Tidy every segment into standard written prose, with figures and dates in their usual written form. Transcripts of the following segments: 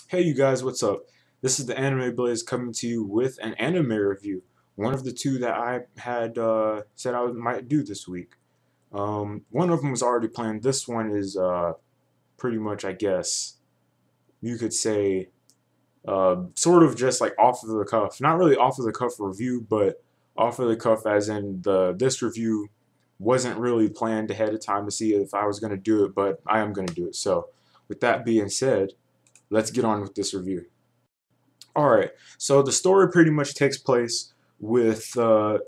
Hey you guys, what's up? This is the TheAnimeBlaze coming to you with an anime review. One of the two that I had said I might do this week. One of them was already planned. This one is pretty much, I guess, you could say, sort of just like off of the cuff. Not really off of the cuff review, but off of the cuff as in this review wasn't really planned ahead of time to see if I was going to do it, but I am going to do it. So, with that being said, let's get on with this review. All right. So the story pretty much takes place with the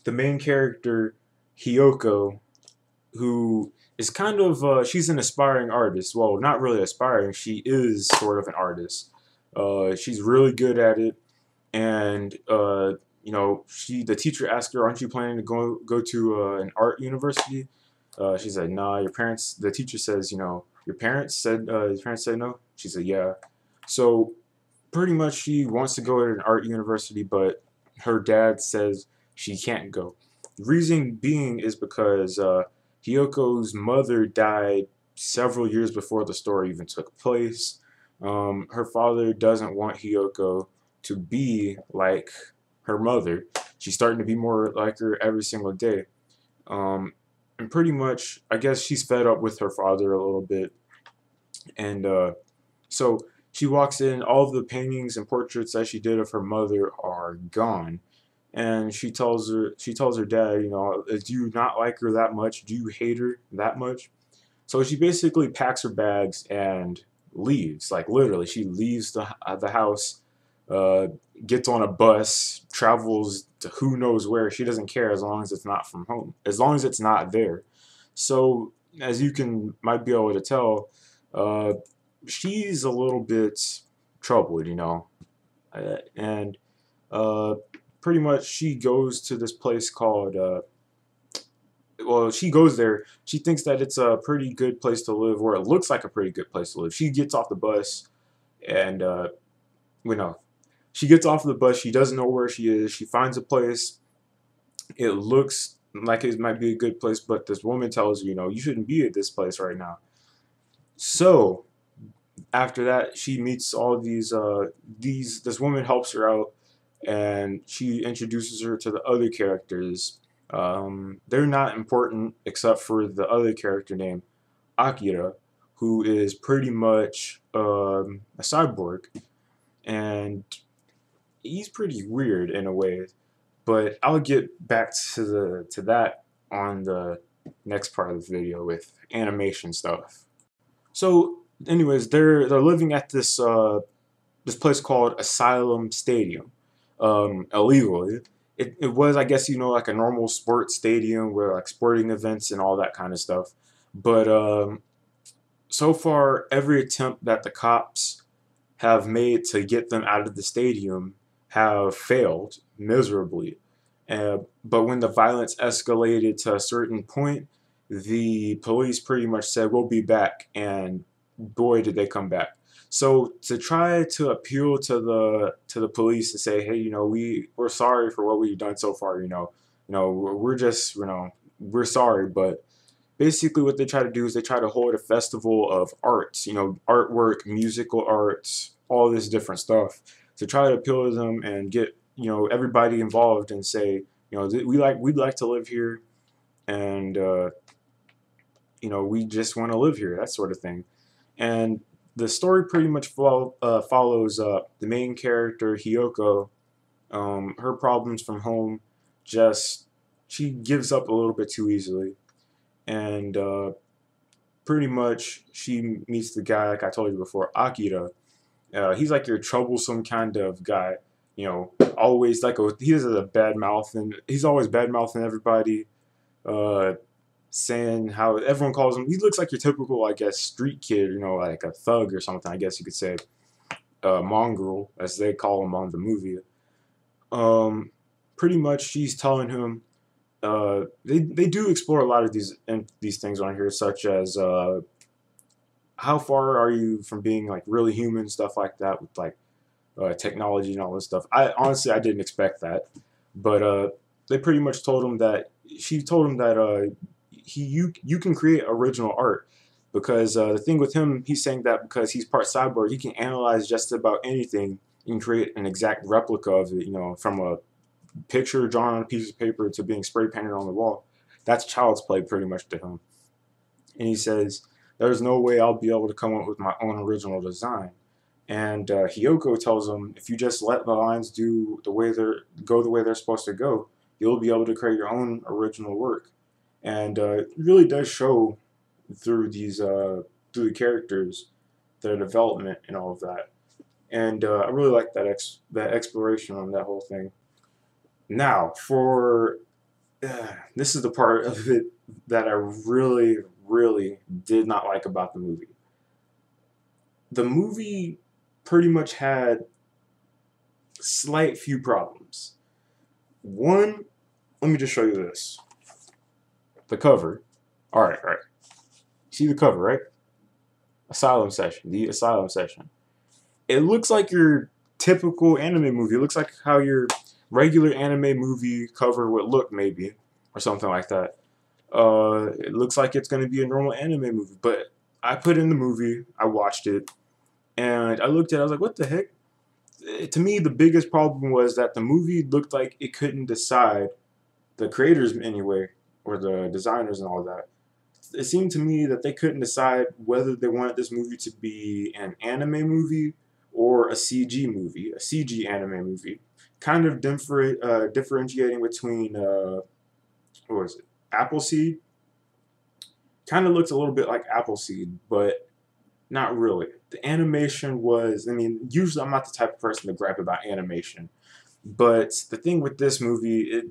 main character Hiyoko, who is kind of she's an aspiring artist. Well, not really aspiring. She is sort of an artist. She's really good at it, and the teacher asked her, "Aren't you planning to go to an art university?" She said, "Nah, your parents." The teacher says, your parents said no." She said, "Yeah." So pretty much she wants to go to an art university, but her dad says she can't go. The reason being is because Hyoko's mother died several years before the story even took place. Her father doesn't want Hyoko to be like her mother. She's starting to be more like her every single day. And pretty much, I guess she's fed up with her father a little bit. And so she walks in, all of the paintings and portraits that she did of her mother are gone. And she tells her dad, do you not like her that much? Do you hate her that much? So she basically packs her bags and leaves. Like literally, she leaves the house, uh, gets on a bus, travels to who knows where. She doesn't care as long as it's not from home, as long as it's not there. So as you can might be able to tell, uh, she's a little bit troubled, and uh, pretty much she goes to this place called. Well, she goes there. She thinks that it's a pretty good place to live, or it looks like a pretty good place to live. She gets off the bus, and you know, she gets off the bus. She doesn't know where she is. She finds a place. It looks like it might be a good place, but this woman tells her, you shouldn't be at this place right now. So after that, she meets all these. This woman helps her out, and she introduces her to the other characters. They're not important except for the other character named Akira, who is pretty much a cyborg, and he's pretty weird in a way. But I'll get back to that on the next part of the video with animation stuff. So, anyways, they're living at this place called Asylum Stadium, illegally. It was, I guess, like a normal sports stadium where like sporting events and all that kind of stuff. But so far, every attempt that the cops have made to get them out of the stadium have failed miserably. But when the violence escalated to a certain point, the police pretty much said, "We'll be back," and boy, did they come back. So to try to appeal to the police and say, "Hey, we're sorry for what we've done so far. We're just, we're sorry," but basically what they try to do is they try to hold a festival of arts, artwork, musical arts, all this different stuff to try to appeal to them and get, everybody involved and say, we'd like to live here, and we just want to live here, that sort of thing. And the story pretty much follows the main character Hiyoko, her problems from home. Just she gives up a little bit too easily, and pretty much she meets the guy like I told you before, Akira. He's like your troublesome kind of guy. Always like he has a bad mouth, and he's always bad mouthing everybody, uh, saying how everyone calls him. He looks like your typical, I guess, street kid. Like a thug or something. I guess you could say, mongrel, as they call him on the movie. Um, Pretty much, she's telling him. They do explore a lot of these things on here, such as how far are you from being like really human, stuff like that, with like technology and all this stuff. I honestly I didn't expect that, but they pretty much told him that she told him that you can create original art, because the thing with him, he's saying that because he's part cyborg, he can analyze just about anything and create an exact replica of it. You know, from a picture drawn on a piece of paper to being spray painted on the wall. That's child's play pretty much to him. And he says, "There's no way I'll be able to come up with my own original design." And Hiyoko tells him, "If you just let the lines go the way they're supposed to go, you'll be able to create your own original work." And it really does show through through the characters, their development, and all of that. And I really like that exploration on that whole thing. Now, for this is the part of it that I really, really did not like about the movie. The movie pretty much had slight few problems. One, let me just show you this. The cover. All right. See the cover, right? Asylum Session. The Asylum Session. It looks like your typical anime movie. It looks like how your regular anime movie cover would look, maybe, or something like that. It looks like it's going to be a normal anime movie, but I put in the movie, I watched it, and I looked at it, I was like, what the heck? To me, the biggest problem was that the movie looked like it couldn't decide, the creators anyway, or the designers and all that. It seemed to me that they couldn't decide whether they wanted this movie to be an anime movie or a CG movie, a CG anime movie. Kind of differentiating between, what was it, Appleseed? Kind of looks a little bit like Appleseed, but not really. The animation was, I mean, usually I'm not the type of person to gripe about animation, but the thing with this movie,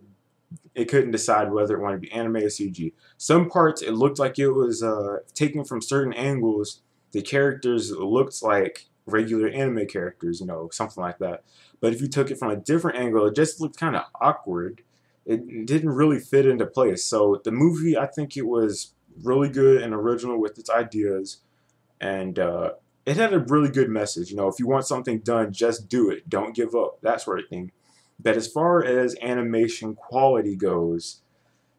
it couldn't decide whether it wanted to be anime or CG. Some parts, it looked like it was taken from certain angles. The characters looked like regular anime characters, you know, something like that. But if you took it from a different angle, it just looked kind of awkward. It didn't really fit into place. So the movie, I think it was really good and original with its ideas, and it had a really good message. You know, if you want something done, just do it. Don't give up. That sort of thing. But as far as animation quality goes,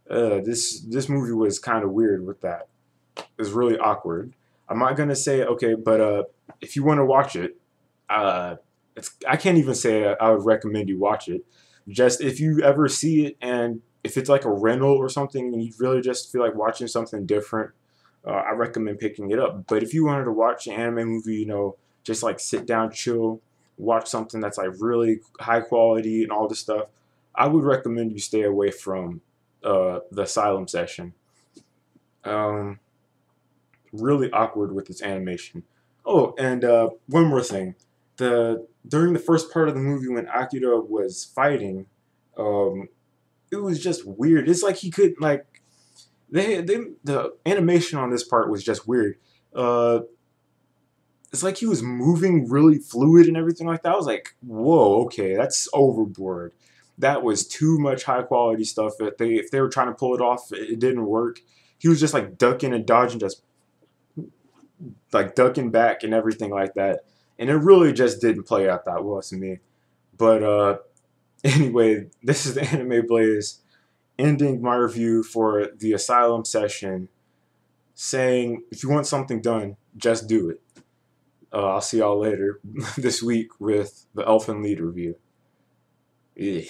this movie was kind of weird with that. It was really awkward. I'm not gonna say okay, but if you want to watch it, uh, I can't even say I would recommend you watch it. Just if you ever see it, and if it's like a rental or something, and you really just feel like watching something different, I recommend picking it up. But if you wanted to watch an anime movie, you know, just like sit down, chill, watch something that's like really high quality and all this stuff, I would recommend you stay away from the Asylum Session. Um, Really awkward with its animation. Oh, and one more thing. During the first part of the movie when Akira was fighting, um, it was just weird. It's like he couldn't like the animation on this part was just weird. Uh, it's like he was moving really fluid and everything like that. I was like, whoa, okay, that's overboard. That was too much high quality stuff. If they were trying to pull it off, it didn't work. He was just like ducking and dodging, just like ducking back and everything like that. And it really just didn't play out that well to me. But anyway, this is the Anime Blaze ending my review for the Asylum Session, saying if you want something done, just do it. I'll see y'all later this week with the Elfen Lied review. Yeah.